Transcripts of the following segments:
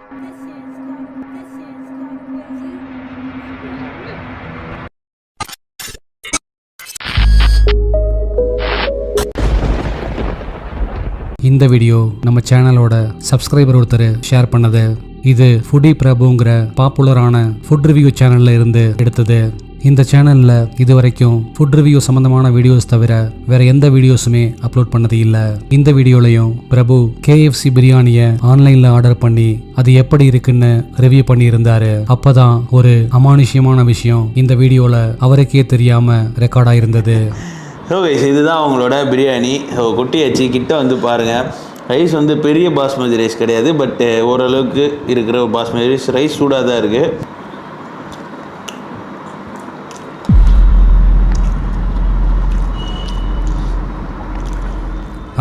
இந்த வீடியோ நம்ம சேனலோட சப்ஸ்கிரைபர் ஒருத்தர் ஷேர் பண்ணது. இது ஃபுடி பிரபுங்கிற பாப்புலரான ஃபுட் ரிவ்யூ சேனல்ல இருந்து எடுத்தது. இந்த சேனல்ல இதுவரைக்கும் ஃபுட் ரிவ்யூ சம்பந்தமான வீடியோஸ் தவிர வேற எந்த வீடியோஸுமே அப்லோட் பண்ணது இல்ல. இந்த வீடியோலையும் பிரபு KFC பிரியாணியை ஆன்லைன்ல ஆர்டர் பண்ணி அது எப்படி இருக்குன்னு ரிவ்யூ பண்ணி இருந்தாரு. அப்பதான் ஒரு அமானுஷ்யமான விஷயம் இந்த வீடியோல அவருக்கே தெரியாம ரெக்கார்ட் ஆயிருந்தது. இதுதான் அவங்களோட பிரியாணி. குட்டி வச்சு கிட்ட வந்து பாருங்கள். ரைஸ் வந்து பெரிய பாஸ்மதி ரைஸ் கிடையாது, பட் ஓரளவுக்கு இருக்கிற ஒரு பாஸ்மதி ரைஸ். ரைஸ் சூடாக தான் இருக்குது.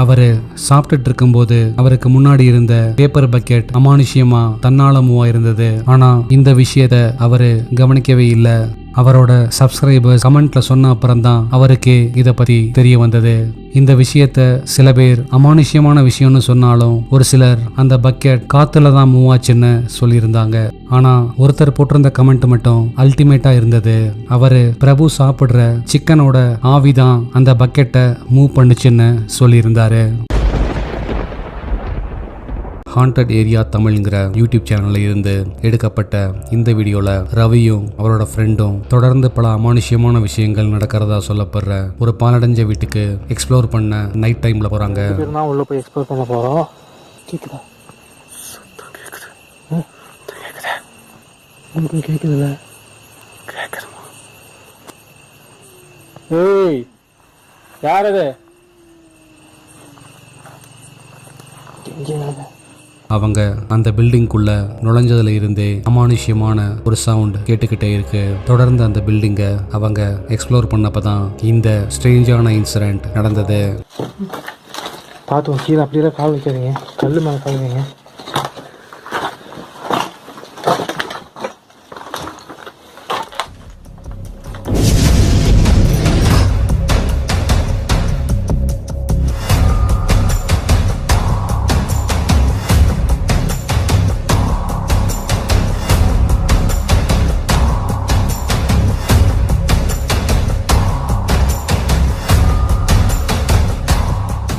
அவரு சாப்பிட்டுட்டு இருக்கும்போது அவருக்கு முன்னாடி இருந்த பேப்பர் பக்கெட் அமானுஷ்யமா தன்னால மூவா இருந்தது. ஆனா இந்த விஷயத்த அவரு கவனிக்கவே இல்லை. அவரோட சப்ஸ்கிரைபர்ஸ் கமெண்ட்ல சொன்ன அப்புறம் தான் அவருக்கு இதை பத்தி தெரிய வந்தது. இந்த விஷயத்த சில பேர் அமானுஷ்யமான விஷயம்னு சொன்னாலும் ஒரு சிலர் அந்த பக்கெட் காத்துல தான் மூவ் ஆச்சுன்னு சொல்லியிருந்தாங்க. ஆனா ஒருத்தர் போட்டிருந்த கமெண்ட் மட்டும் அல்டிமேட்டா இருந்தது. அவரு பிரபு சாப்பிடுற சிக்கனோட ஆவிதான் அந்த பக்கெட்டை மூவ் பண்ணுச்சுன்னு சொல்லியிருந்தாரு. ஹாண்டட் ஏரியா தமிழ்ங்கிற யூடியூப் சேனல்ல இருந்து எடுக்கப்பட்ட இந்த வீடியோல ரவியும் அவரோட ஃப்ரெண்டும் தொடர்ந்து பல அமானுஷ்யமான விஷயங்கள் நடக்கிறதா சொல்லப்படுற ஒரு பாலடைஞ்ச வீட்டுக்கு எக்ஸ்ப்ளோர் பண்ண நைட் டைம்ல போறாங்க. உள்ள போய் எக்ஸ்ப்ளோர் பண்ண போறோம். கேக்குதுல ஏய் யார் அது? அவங்க அந்த பில்டிங்குள்ள நுழைஞ்சதுல இருந்தே அமானுஷ்யமான ஒரு சவுண்ட் கேட்டுக்கிட்டே இருக்கு. தொடர்ந்து அந்த பில்டிங்கை அவங்க எக்ஸ்ப்ளோர் பண்ணப்பதான் இந்த ஸ்ட்ரேஞ்சான இன்சிடென்ட் நடந்தது. பார்த்து கீழே அப்படியெல்லாம் கால் வைக்காதீங்க, கல் மேலே கால் வைங்க.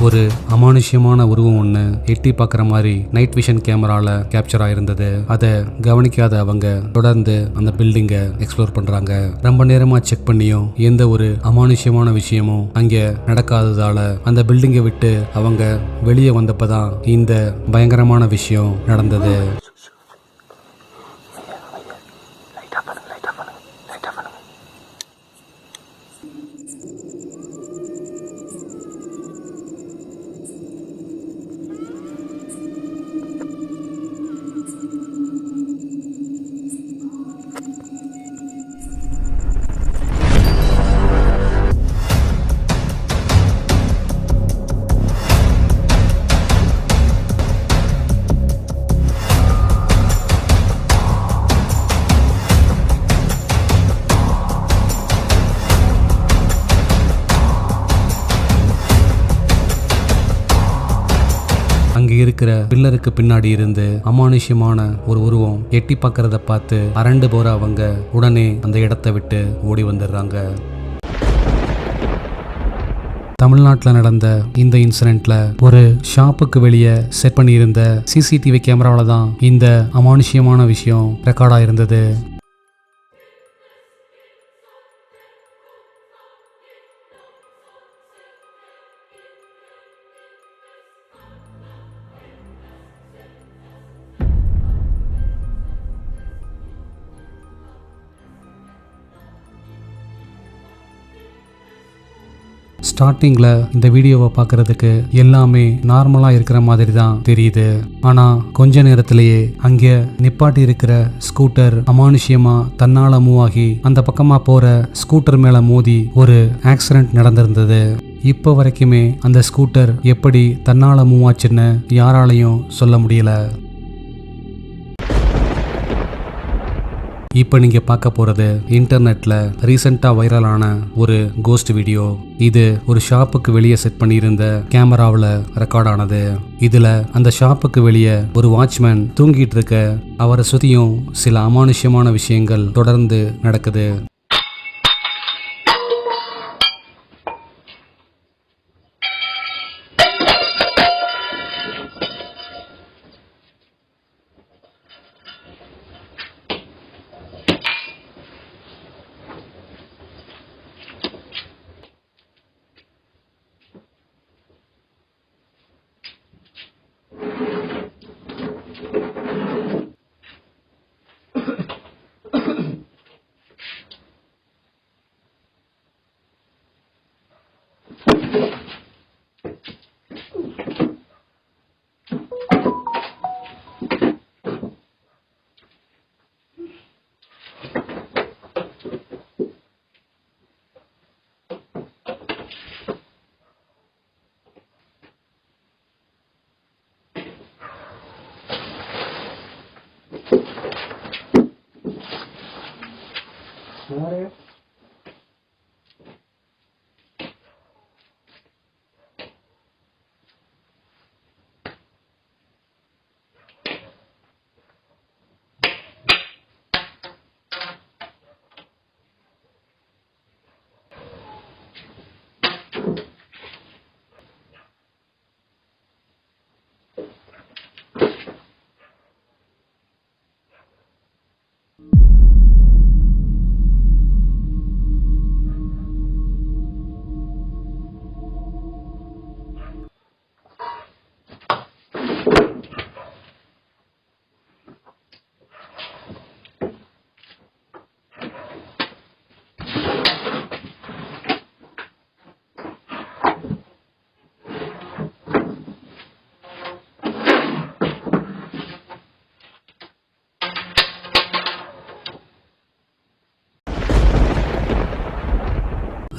ஒரு அமானுஷ்யமான உருவம் ஒன்று எட்டி பார்க்குற மாதிரி நைட் விஷன் கேமரால கேப்சர் ஆயிருந்தது. அதை கவனிக்காத அவங்க தொடர்ந்து அந்த பில்டிங்கை எக்ஸ்ப்ளோர் பண்றாங்க. ரொம்ப நேரமா செக் பண்ணியும் எந்த ஒரு அமானுஷ்யமான விஷயமும் அங்கே நடக்காததால அந்த பில்டிங்கை விட்டு அவங்க வெளியே வந்தப்பதான் இந்த பயங்கரமான விஷயம் நடந்தது. அங்கே இருக்கிற பில்லருக்கு பின்னாடி இருந்து அமானுஷ்யமான ஒரு உருவம் எட்டி பார்க்கறத பார்த்து அரண்டு போற அவங்க உடனே அந்த இடத்தை விட்டு ஓடி வந்துடுறாங்க. தமிழ்நாட்டில் நடந்த இந்த இன்சிடென்ட்ல ஒரு ஷாப்புக்கு வெளியே செட் பண்ணியிருந்த CCTV கேமராவில தான் இந்த அமானுஷ்யமான விஷயம் ரெக்கார்ட் ஆயிருந்தது. ஸ்டார்டிங்ல இந்த வீடியோவை பார்க்கறதுக்கு எல்லாமே நார்மலா இருக்கிற மாதிரி தான் தெரியுது. ஆனா கொஞ்ச நேரத்திலேயே அங்கே நிப்பாட்டி இருக்கிற ஸ்கூட்டர் அமானுஷ்யமா தன்னால மூவ் ஆகி அந்த பக்கமா போற ஸ்கூட்டர் மேல மோதி ஒரு ஆக்சிடென்ட் நடந்திருந்தது. இப்போ வரைக்குமே அந்த ஸ்கூட்டர் எப்படி தன்னால மூவ் ஆச்சுன்னு யாராலையும் சொல்ல முடியல. இப்போ நீங்கள் பார்க்க போகிறது இன்டர்நெட்டில் ரீசெண்டாக வைரலான ஒரு கோஸ்ட் வீடியோ. இது ஒரு ஷாப்புக்கு வெளியே செட் பண்ணியிருந்த கேமராவில் ரெக்கார்ட் ஆனது. இதில் அந்த ஷாப்புக்கு வெளியே ஒரு வாட்ச்மேன் தூங்கிட்டு இருக்க, அவரை சுற்றியும் சில அமானுஷ்யமான விஷயங்கள் தொடர்ந்து நடக்குது.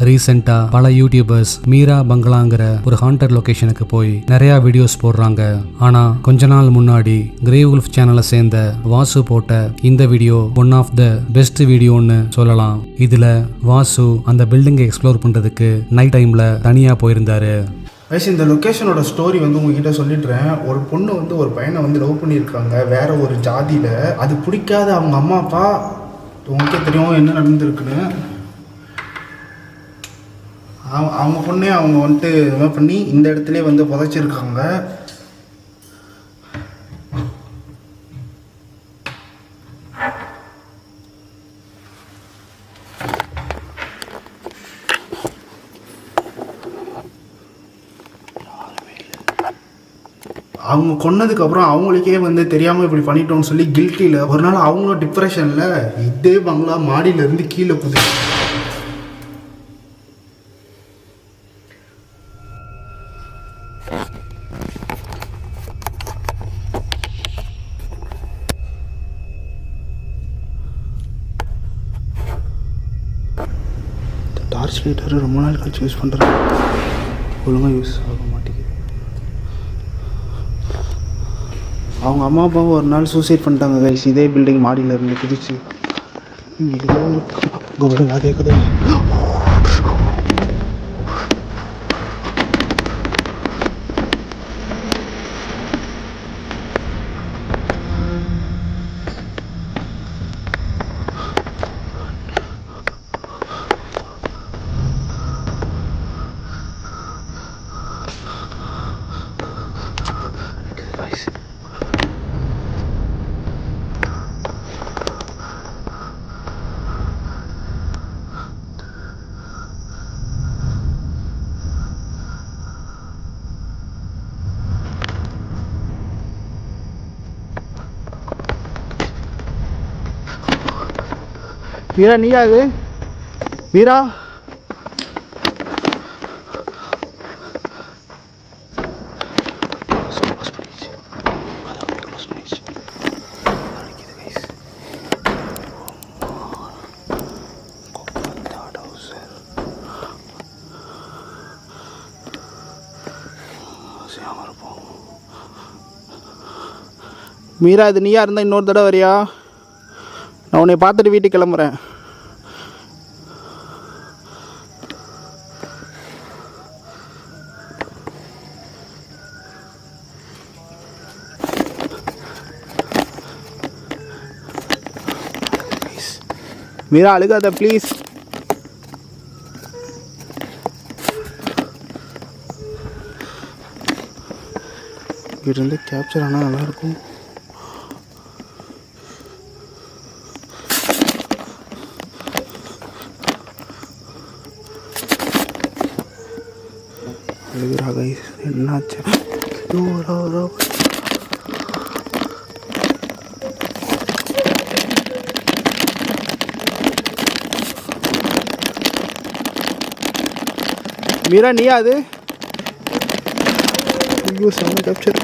ரீசெண்டாக பல யூடியூபர்ஸ் மீரா பங்களாங்கிற ஒரு ஹாண்டட் லொகேஷனுக்கு போய் நிறையா வீடியோஸ் போடுறாங்க. ஆனால் கொஞ்ச நாள் முன்னாடி கிரே உல்ஃப் சேனலை சேர்ந்த வாசு போட்ட இந்த video one of the best வீடியோன்னு சொல்லலாம். இதில் வாசு அந்த பில்டிங்கை எக்ஸ்ப்ளோர் பண்ணுறதுக்கு நைட் டைமில் தனியாக போயிருந்தாரு. வயசு இந்த லொக்கேஷனோட ஸ்டோரி உங்ககிட்ட சொல்லிடுறேன். ஒரு பொண்ணு ஒரு பையனை லவ் பண்ணியிருக்காங்க வேற ஒரு ஜாதியில். அது பிடிக்காத அவங்க அம்மா அப்பா, உங்களுக்கே தெரியும் என்ன நடந்திருக்குன்னு. அவங்க பொண்ணே அவங்க இது பண்ணி இந்த இடத்துல புதைச்சிருக்காங்க. அவங்க கொன்னதுக்கப்புறம் அவங்களுக்கே தெரியாமல் இப்படி பண்ணிட்டோம்னு சொல்லி கில்ட்டியில் ஒரு நாள் அவங்களும் டிப்ரெஷனில் இதே பங்களா மாடியிலேருந்து கீழே குதிச்சு டார்ச் லைட்டர் ரொம்ப நாள் கழிச்சு யூஸ் பண்ணுறேன், ஒழுங்காக யூஸ் ஆக மாட்டேங்குது. அவங்க அம்மா அப்பாவும் ஒரு நாள் சூசைட் பண்ணிட்டாங்க கைஸ், இதே பில்டிங் மாடியில் இருந்து குதிச்சு. அதே கதை. வீரா நீயா அது? வீரா மீரா இது நீயா இருந்தா இன்னொரு தடவை வரியா? நான் உன்னை பார்த்துட்டு வீட்டுக்கு கிளம்புறேன். மீரா அழுகாத ப்ளீஸ். இருந்து கேப்சர் ஆனால் நல்லாயிருக்கும். அழுகிறாக என்னாச்சு? மீரா நீயா அது? ஐயோ செம்ம கேப்சர்.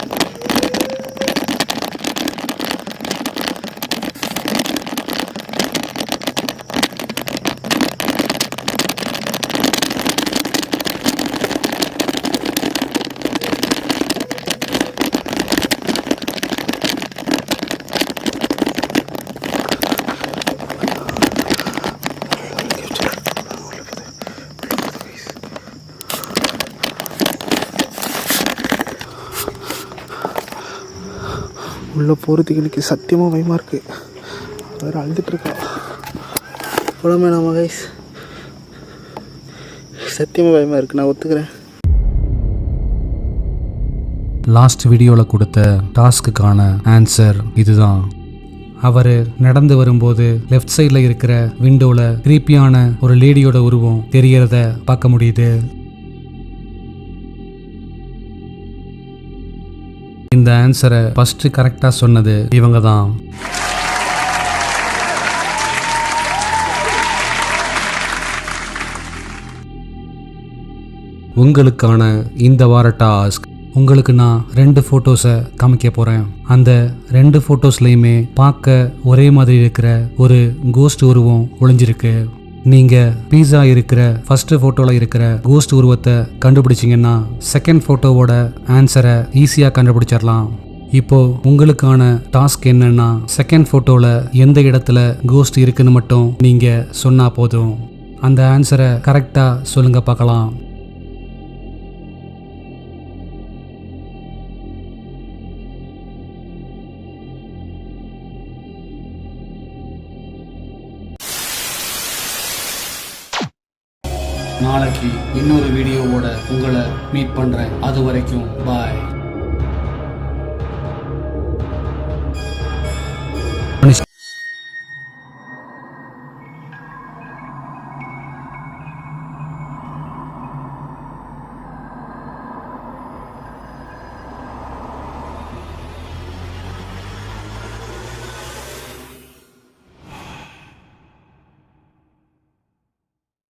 உள்ளே போகிறதுக்கு எனக்கு சத்தியமாக பயமாக இருக்குது. வேறு அழுதுட்டுருக்கா. போலாமே நாம கைஸ். சத்தியமாக பயமாக இருக்குது, நான் ஒத்துக்கிறேன். லாஸ்ட் வீடியோவில் கொடுத்த டாஸ்க்குக்கான ஆன்சர் இதுதான். அவர் நடந்து வரும்போது லெஃப்ட் சைடில் இருக்கிற விண்டோவில் கிரீப்பியான ஒரு லேடியோட உருவம் தெரியறத பார்க்க முடியுது. இந்த ஆன்சரை ஃபர்ஸ்ட் கரெக்டாக சொன்னது இவங்க தான். உங்களுக்கான இந்த வார டாஸ்க், உங்களுக்கு நான் 2 ஃபோட்டோஸை காமிக்க போகிறேன். அந்த 2 ஃபோட்டோஸ்லையுமே பார்க்க ஒரே மாதிரி இருக்கிற ஒரு கோஸ்ட் உருவம் ஒளிஞ்சிருக்கு. நீங்கள் பீஸா இருக்கிற ஃபர்ஸ்ட் ஃபோட்டோவில் இருக்கிற கோஸ்ட் உருவத்தை கண்டுபிடிச்சிங்கன்னா செகண்ட் ஃபோட்டோவோட ஆன்சரை ஈஸியாக கண்டுபிடிச்சிடலாம். இப்போ உங்களுக்கான டாஸ்க் என்னன்னா, செகண்ட் ஃபோட்டோவில் எந்த இடத்துல கோஸ்ட் இருக்குன்னு மட்டும் நீங்கள் சொன்னால் போதும். அந்த ஆன்சரை கரெக்டாக சொல்லுங்க பார்க்கலாம். நாளைக்கு இன்னொரு வீடியோவோட உங்களை மீட் பண்ணுறேன். அது வரைக்கும் பாய்.